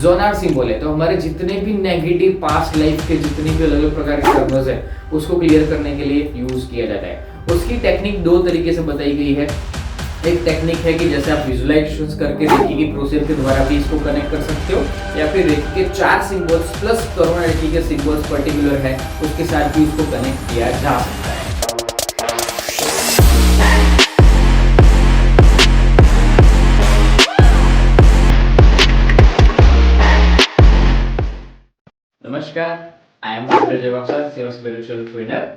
Zonar symbol है, तो हमारे जितने भी नेगेटिव पास्ट लाइफ के जितने भी अलग अलग प्रकार के कर्मस है उसको क्लियर करने के लिए यूज किया जाता है। उसकी टेक्निक दो तरीके से बताई गई है। एक टेक्निक है कि जैसे आप विजुअलाइजेशंस करके रेकी की प्रोसेस के द्वारा भी इसको कनेक्ट कर सकते हो, या फिर रेकी के 4 सिंबल्स प्लस करोना रेकी के सिंबल्स पर्टिकुलर है उसके साथ भी उसको कनेक्ट किया जा सकता है। नमस्कार, आई एम डॉक्टर जवाब सर, स्पिरिचुअल ट्रेनर।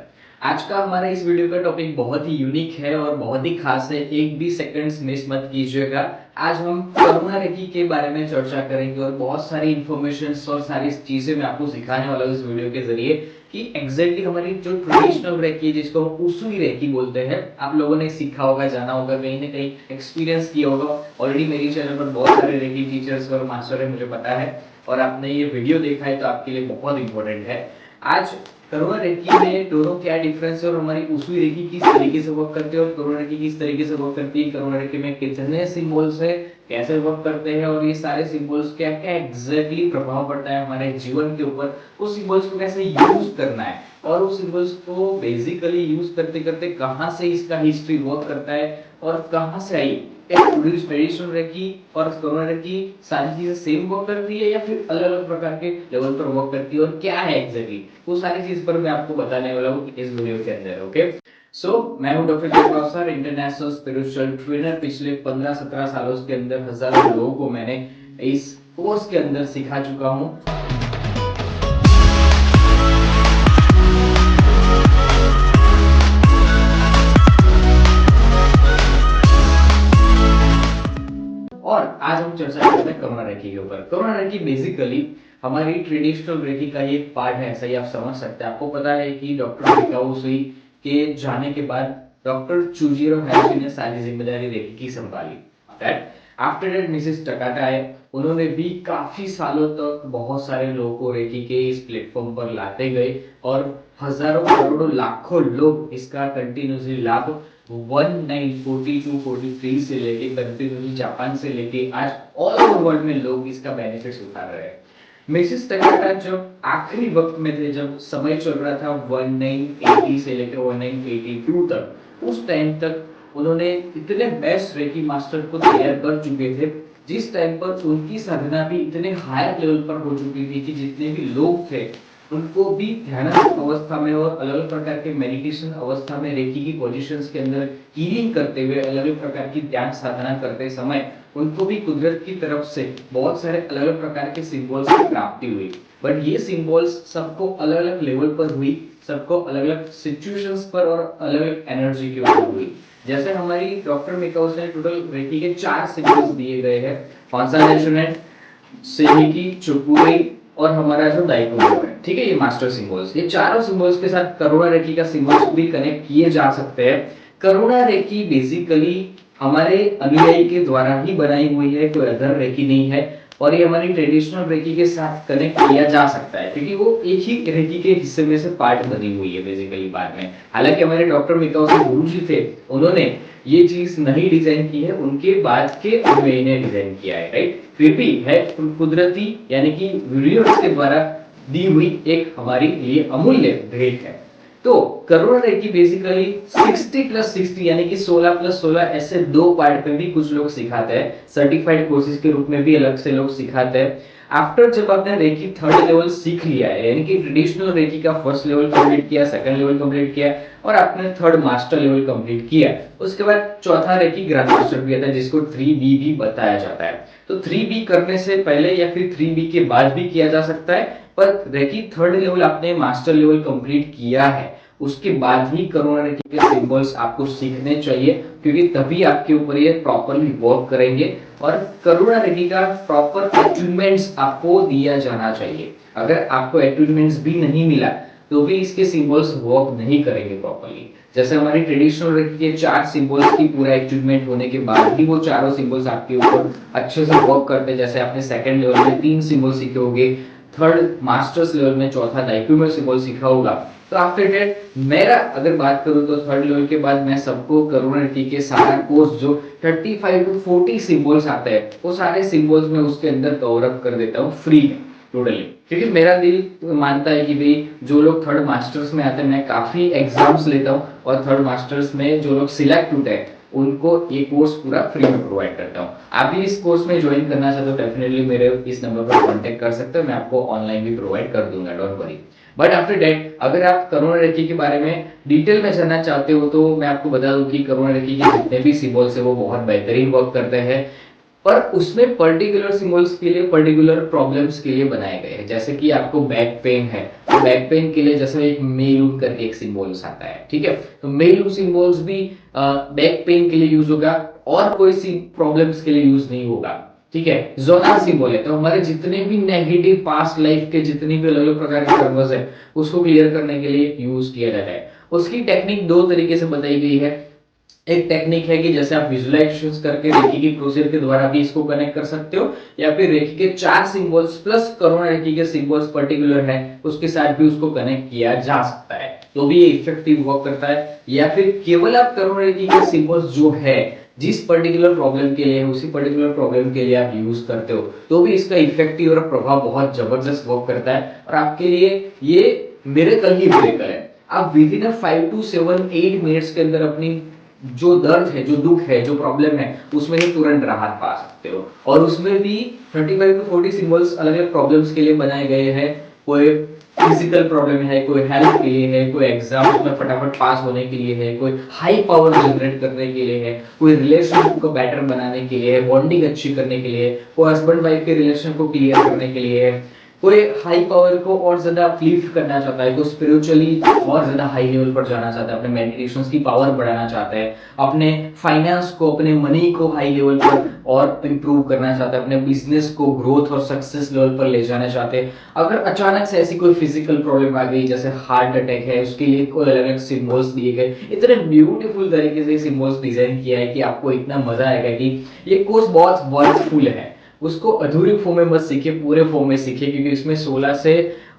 आज का हमारा इस वीडियो का टॉपिक बहुत ही यूनिक है और बहुत ही खास है, एक भी सेकंड्स मिस मत कीजिएगा। आज हम करुणा रेकी के बारे में चर्चा करेंगे और बहुत सारी इंफॉर्मेशन और सारी चीजें मैं आपको सिखाने वाला हूँ इस वीडियो के जरिए कि एग्जैक्टली हमारी जो ट्रेडिशनल रेकी है जिसको हम उसूई रेकी बोलते हैं, आप लोगों ने सीखा होगा, जाना होगा, कहीं ना कहीं एक्सपीरियंस किया होगा। ऑलरेडी मेरी चैनल पर बहुत सारे रेकी टीचर्स और मास्टर है, मुझे पता है, और आपने ये वीडियो देखा है तो आपके लिए बहुत इंपॉर्टेंट है। आज करुणा रेकी में दोनों क्या डिफरेंस है और हमारी उसूई रेकी किस तरीके से वर्क करते हैं और करुणा रेकी किस तरीके से वर्क करती है, करुणा रेकी में कितने सिंबल्स है, कैसे वर्क करते हैं और ये सारे सिंबल्स क्या क्या एग्जैक्टली प्रभाव पड़ता है हमारे जीवन के ऊपर, उस सिंबल्स को कैसे यूज करना है और उस सिंबल्स को बेसिकली यूज करते करते कहां से इसका हिस्ट्री वर्क करता है और कहां से आई। ट्रेडिशनल रेकी और करुणा रेकी सारी चीजें सेम वर्क करती है या फिर अलग अलग प्रकार के लेवल पर वर्क करती है और क्या है एग्जैक्टली वो सारी चीज पर मैं आपको बताने वाला हूँ इस वीडियो के अंदर। ओके, मैं हूँ doctor Jayprakash sir, international spiritual trainer. पिछले 15-17 सालों के अंदर हजारों लोगों को मैंने इस कोर्स के अंदर सिखा चुका हूँ। और आज हम चर्चा करते हैं करुणा रेकी के ऊपर। करुणा रेकी बेसिकली हमारी ट्रेडिशनल रेकी का ही एक पार्ट है, ऐसा ही आप समझ सकते हैं। आपको पता है कि डॉक्टर मिकाओ सुई के जाने के बाद डॉक्टर चुजिरो हैशी ने सारी जिम्मेदारी रेकी की संभाली। That after that Mrs Takata आए, उन्होंने भी काफी सालों तक बहुत सारे लोगों को रेकी के इस प्लेटफॉर्म पर लाते गए और हजारों करोड़ों लाखों लोग इसका कंटिन्यूसली लाभ 1942-43 से लेके कंटिन्यूसली जापान से लेके आज ऑल ओवर वर्ल्ड में लोग इसका बेनिफिट्स उठा रहे हैं। मिसेस टकाटा जब आखिरी वक्त में थे, जब समय चल रहा था 1980 से लेकर 1982 तक, उस टाइम तक उन्होंने इतने बेस्ट रेकी मास्टर को तैयार कर चुके थे, जिस टाइम पर उनकी साधना भी इतने हायर लेवल पर हो चुकी थी कि जितने भी लोग थे उनको भी ध्यान अवस्था में और अलग अलग प्रकार के मेडिटेशन अवस्था में रेकी की पोजीशंस के अंदर हीलिंग करते हुए अलग अलग प्रकार की ध्यान साधना करते समय उनको भी कुदरत की तरफ से बहुत सारे अलग अलग प्रकार के सिंबल्स की प्राप्ति हुई। बट ये सिंबल्स सबको अलग अलग लेवल पर हुई, सबको अलग अलग सिचुएशंस पर और अलग अलग एनर्जी के ऊपर हुई। जैसे हमारी डॉक्टर मिकाओस ने टोटल रेकी के 4 सिंबल्स दिए गए हैं, कॉन्संट्रेशन, सेहिकी, चुकुई और हमारा जो दाइकोटो है, ठीक है, ये मास्टर सिंबल्स, ये चारों सिंबल्स के साथ करुणा रेकी का सिंबल्स भी कनेक्ट किए जा सकते हैं। करुणा रेकी बेसिकली हमारे अनुयायी के द्वारा ही बनाई हुई है, कोई अदर रेकी नहीं है, और ये हमारी ट्रेडिशनल रेकी के साथ कनेक्ट किया जा सकता है क्योंकि वो एक ही रेकी के हिस्से में से पार्ट बनी हुई है बेसिकली बाद में। हालांकि हमारे डॉक्टर मिकाओ गुरु जी थे, उन्होंने ये चीज नहीं डिजाइन की है, उनके बाद के अनुयायी ने डिजाइन किया है, राइट। फिर भी है कुदरती यानी कि यूनिवर्स के द्वारा दी हुई एक हमारी लिए अमूल्य भेंट है। तो करुणा रेकी बेसिकली 60+60 यानी कि 16+16 ऐसे दो पार्ट में भी कुछ लोग सिखाते हैं, सर्टिफाइड कोर्सेज के रूप में भी अलग से लोग सिखाते हैं। आफ्टर जब आपने रेकी थर्ड लेवल सीख लिया है, यानी कि ट्रेडिशनल रेकी का फर्स्ट लेवल कंप्लीट किया, सेकंड लेवल कंप्लीट किया और आपने थर्ड मास्टर लेवल कंप्लीट किया, उसके बाद चौथा रेकी ग्रैंड मास्टर भी आता है जिसको 3B भी बताया जाता है। तो 3B करने से पहले या फिर 3B के बाद भी किया जा सकता है, पर रेकी थर्ड लेवल आपने मास्टर लेवल कंप्लीट किया है उसके बाद ही करुणा रेकी के सिंबल्स आपको सीखने चाहिए, क्योंकि तभी आपके ऊपर ये प्रॉपर्ली वर्क करेंगे और करुणा रेकी का प्रॉपर अटैचमेंट्स आपको दिया जाना चाहिए। अगर आपको अटैचमेंट्स भी नहीं मिला तो भी इसके सिंबल्स वर्क नहीं करेंगे प्रॉपर्ली। जैसे हमारी ट्रेडिशनल रेकी के 4 सिंबल्स की पूरा अटैचमेंट होने के बाद ही वो चारों सिंबल्स आपके ऊपर अच्छे से वर्क करते हैं। जैसे आपने सेकंड लेवल में 3 सिंबल सीखे होंगे, थर्ड मास्टर्स लेवल में चौथा दाइक्यूमल सिंबल सीखा होगा, तो आफ्टर दैट मेरा अगर बात करूं तो थर्ड लेवल के बाद मैं सबको करुणा रीति के सारा कोर्स जो 35 टू 40 सिंबल्स आते हैं वो सारे सिंबल्स में उसके अंदर कवर अप कर देता हूँ फ्री में टोटली। क्योंकि मेरा दिल मानता है कि भाई जो लोग थर्ड मास्टर्स में आते हैं, मैं काफी एग्जाम्स लेता हूँ और थर्ड मास्टर्स में जो लोग सिलेक्ट होते हैं उनको ये कोर्स पूरा फ्री में प्रोवाइड करता हूँ। आप भी इस कोर्स में ज्वाइन करना चाहते हो डेफिनेटली मेरे इस नंबर पर कांटेक्ट कर सकते हो, मैं आपको ऑनलाइन भी प्रोवाइड कर दूंगा, don't worry. But after that अगर आप करुणा रेखी के बारे में डिटेल में जानना चाहते हो तो मैं आपको बता दूं कि करुणा रेखी के जितने भी सिंबल्स है वो बहुत बेहतरीन वर्क करते हैं, पर उसमें पर्टिकुलर सिंबल्स के लिए पर्टिकुलर प्रॉब्लम्स के लिए बनाए गए हैं। जैसे कि आपको बैक पेन है तो बैक पेन के लिए जैसे एक मेलून करके एक सिंबल्स आता है, ठीक है, तो मेलून सिंबल्स भी बैक पेन के लिए यूज होगा और कोई सी प्रॉब्लम्स के लिए यूज नहीं होगा, ठीक है। जोनल सिंबल है तो हमारे जितने भी नेगेटिव पास्ट लाइफ के जितनी भी अलग अलग प्रकार के कर्मस है उसको क्लियर करने के लिए यूज किया जाता है। उसकी टेक्निक दो तरीके से बताई गई है। एक टेक्निक है कि जैसे आप विजुअलाइजेशन करके रेखी की प्रोसीजर के द्वारा भी इसको कनेक्ट कर सकते हो, या फिर रेखी के 4 सिंबल्स प्लस करुणा रेखी के सिंबल्स पर्टिकुलर है उसके साथ भी उसको कनेक्ट किया जा सकता है, तो भी ये इफेक्टिव वर्क करता है। या फिर केवल आप करुणा रेखी के सिंबल्स जो है जिस पर्टिकुलर प्रॉब्लम के लिए उसी पर्टिकुलर प्रॉब्लम के लिए आप यूज करते हो तो भी इसका इफेक्टिव और प्रभाव बहुत जबरदस्त वर्क करता है और आपके लिए ये मिरेकल ही ब्रेकर है। आप विद इन 5 टू 7 8 मिनट्स के अंदर अपनी जो दर्द है, जो दुख है, जो प्रॉब्लम है उसमें से तुरंत राहत पा सकते हो। और उसमें भी 35 टू 40 सिंबल्स अलग अलग प्रॉब्लम्स के लिए बनाए गए हैं। कोई फिजिकल प्रॉब्लम है, कोई हेल्थ के लिए है, कोई एग्जाम में फटाफट पास होने के लिए है, कोई हाई पावर जनरेट करने के लिए है, कोई रिलेशनशिप को बेटर बनाने के लिए है, बॉन्डिंग अच्छी करने के लिए, कोई हस्बैंड वाइफ के रिलेशन को क्लियर करने के लिए है, कोई हाई पावर को और ज्यादा अपलिफ्ट करना चाहता है, कोई स्पिरिचुअली और ज्यादा हाई लेवल पर जाना चाहता है, अपने मेडिटेशंस की पावर बढ़ाना चाहता है, अपने फाइनेंस को, अपने मनी को हाई लेवल पर और इंप्रूव करना चाहता है, अपने बिजनेस को ग्रोथ और सक्सेस लेवल पर ले जाना चाहते हैं। अगर अचानक से ऐसी कोई फिजिकल प्रॉब्लम आ गई जैसे हार्ट अटैक है उसके लिए कोई अलग अलग सिंबल्स दिए गए, इतने ब्यूटीफुल तरीके से सिंबल्स डिजाइन किया है कि आपको इतना मजा आएगा कि ये कोर्स बहुत वर्थफुल है। उसको अधूरी फॉर्म में मत सीखिए, पूरे फॉर्म में सीखिए, क्योंकि इसमें 16 से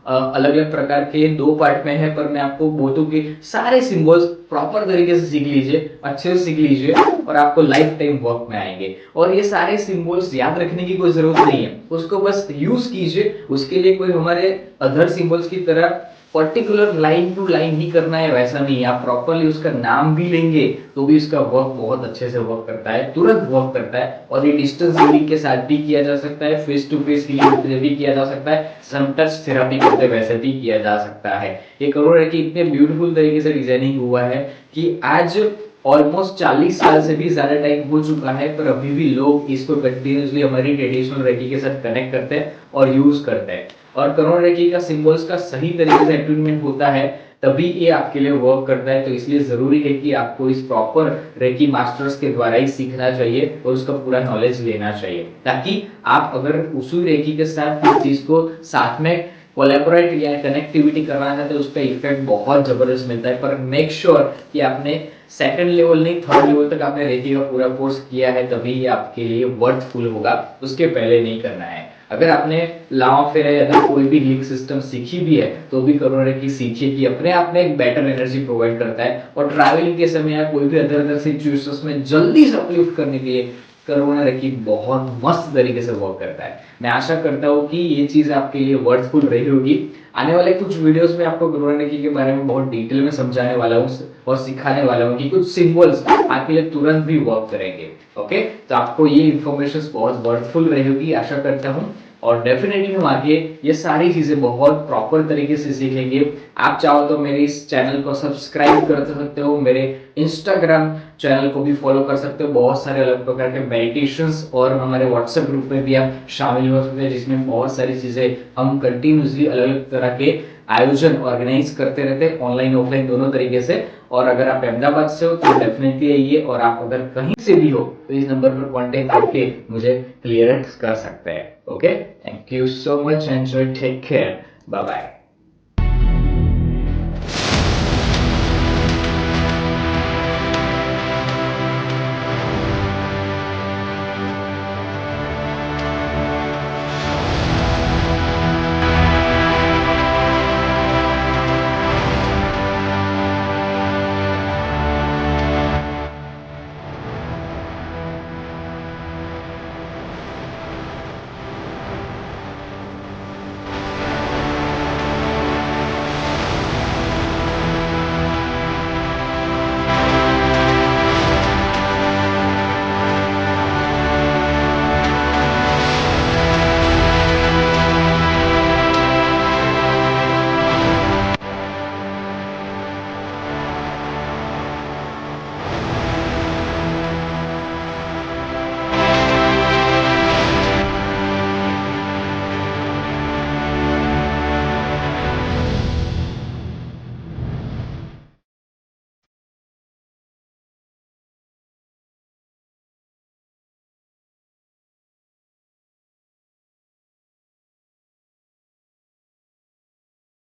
अलग अलग प्रकार के 2 पार्ट में है, पर मैं आपको बोलूं कि सारे सिंबल्स प्रॉपर तरीके से सीख लीजिए, अच्छे से सीख लीजिए और आपको लाइफ टाइम वर्क में आएंगे। और ये सारे सिंबल्स याद रखने की कोई जरूरत नहीं है, उसको बस यूज कीजिए। उसके लिए कोई हमारे अदर सिंबल्स की तरह पर्टिकुलर लाइन टू लाइन ही करना है वैसा नहीं है। आप प्रॉपरली उसका नाम भी लेंगे तो भी उसका वर्क बहुत अच्छे से वर्क करता है, तुरंत वर्क करता है। और ये डिस्टेंस हीलिंग के साथ भी किया जा सकता है, फेस टू फेस हीलिंग भी किया जा सकता है, सम टच थेरेपी करते वैसे भी किया जा सकता है। ये करोड़ है कि इतने ब्यूटीफुल तरीके से डिजाइनिंग हुआ है कि आज ऑलमोस्ट 40 साल से भी ज्यादा टाइम हो चुका है, पर अभी भी लोग इसको कंटिन्यूसली हमारी ट्रेडिशनल रेकी के साथ कनेक्ट करते हैं और यूज करते हैं। और करोड़ रेकी का सिंबल्स का सही तरीके से अटैचमेंट होता है तभी ये आपके लिए वर्क करता है। तो इसलिए जरूरी है कि आपको इस प्रॉपर रेकी मास्टर्स के द्वारा ही सीखना चाहिए और उसका पूरा नॉलेज लेना चाहिए, ताकि आप अगर उसी रेकी के साथ इस चीज को साथ में कोलैबोरेट या कनेक्टिविटी करना चाहते हैं उसका इफेक्ट बहुत जबरदस्त मिलता है। पर मेक श्योर कि आपने सेकंड लेवल नहीं थर्ड लेवल तक आपने रेकी का पूरा कोर्स किया है, तभी ये आपके लिए वर्थफुल होगा, उसके पहले नहीं करना है। अगर आपने लॉ ऑफ अगर कोई भी हीलिंग सिस्टम सीखी भी है तो भी करोड़ की सीखिए कि अपने आप में एक बेटर एनर्जी प्रोवाइड करता है। और ट्रैवलिंग के समय या कोई भी अदर सिचुएशंस में जल्दी से अपलिफ्ट करने के लिए करुणा रेकी बहुत मस्त तरीके से वर्क करता है। मैं आशा करता हूँ कि ये चीज आपके लिए वर्थफुल रही होगी। आने वाले कुछ वीडियोस में आपको करुणा रेकी के बारे में बहुत डिटेल में समझाने वाला हूँ और सिखाने वाला हूँ कि कुछ सिंबल्स आपके लिए तुरंत भी वर्क करेंगे। ओके, तो आपको ये इन्फॉर्मेशन बहुत वर्थफुल रहेगी आशा करता हूँ। और डेफिनेटली हम आगे ये सारी चीजें बहुत प्रॉपर तरीके से सीखेंगे। आप चाहो तो मेरे इस चैनल को सब्सक्राइब कर सकते हो, मेरे इंस्टाग्राम चैनल को भी फॉलो कर सकते हो। बहुत सारे अलग प्रकार के मेडिटेशंस और हमारे व्हाट्सएप ग्रुप में भी आप शामिल हो सकते हैं, जिसमें बहुत सारी चीजें हम कंटिन्यूसली अलग अलग तरह के आयोजन ऑर्गेनाइज करते रहते हैं, ऑनलाइन ऑफलाइन दोनों तरीके से। और अगर आप अहमदाबाद से हो तो डेफिनेटली आइए, और आप अगर कहीं से भी हो तो इस नंबर पर कांटेक्ट करके मुझे क्लियरेंस कर सकते हैं। Okay, thank you so much and take care, bye bye.